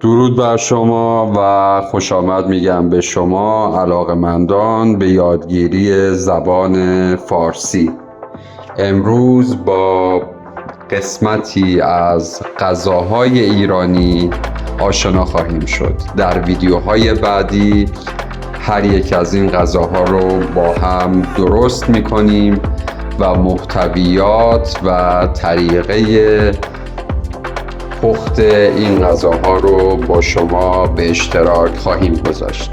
درود بر شما و خوش آمد میگم به شما علاقه‌مندان به یادگیری زبان فارسی. امروز با قسمتی از غذاهای ایرانی آشنا خواهیم شد. در ویدیوهای بعدی هر یک از این غذاها رو با هم درست میکنیم و محتویات و طریقه پخت این غذاها رو با شما به اشتراک خواهیم گذاشت.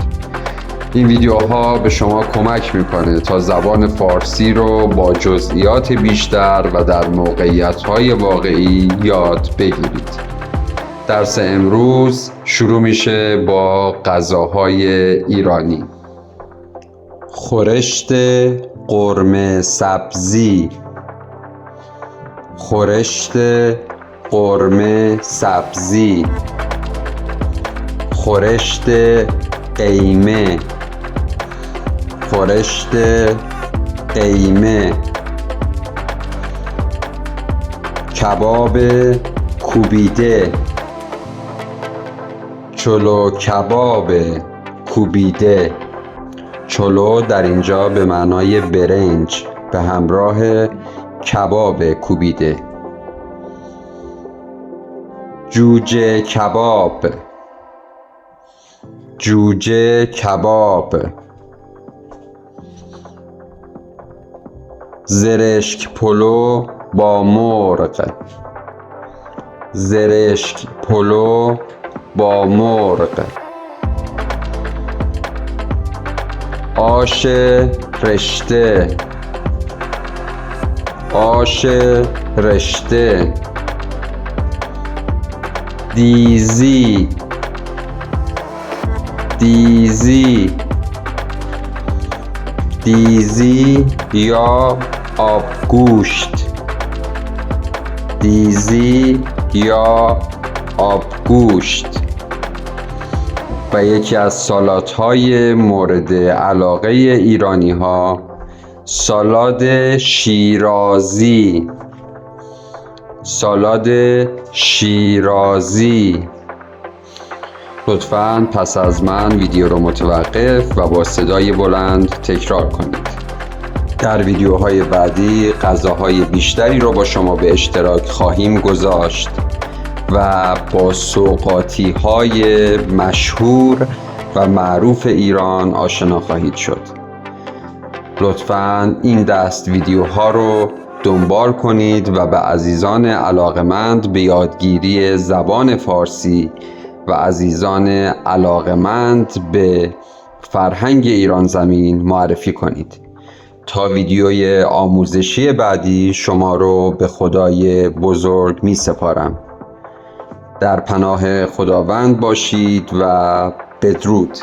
این ویدیوها به شما کمک میکنه تا زبان فارسی رو با جزئیات بیشتر و در موقعیت‌های واقعی یاد بگیرید. درس امروز شروع میشه با غذاهای ایرانی. خورشت قرمه سبزی. خورشت قرمه سبزی. خورشت قیمه. خورشت قیمه. کباب کوبیده. چلو کباب کوبیده. چلو در اینجا به معنای برنج به همراه کباب کوبیده. جوجه کباب. جوجه کباب. زرشک پلو با مرغ. زرشک پلو با مرغ. آش رشته. آش رشته. دیزی. دیزی. دیزی یا آبگوشت. دیزی یا آبگوشت. و یکی از سالادهای مورد علاقه ایرانی ها، سالاد شیرازی. سالاد شیرازی. لطفاً پس از من ویدیو رو متوقف و با صدای بلند تکرار کنید. در ویدیوهای بعدی غذاهای بیشتری رو با شما به اشتراک خواهیم گذاشت و با سوغاطی‌های مشهور و معروف ایران آشنا خواهید شد. لطفاً این دست ویدیوها رو دنبال کنید و به عزیزان علاقمند به یادگیری زبان فارسی و عزیزان علاقمند به فرهنگ ایران زمین معرفی کنید. تا ویدیوی آموزشی بعدی شما رو به خدای بزرگ می سپارم. در پناه خداوند باشید و بدرود.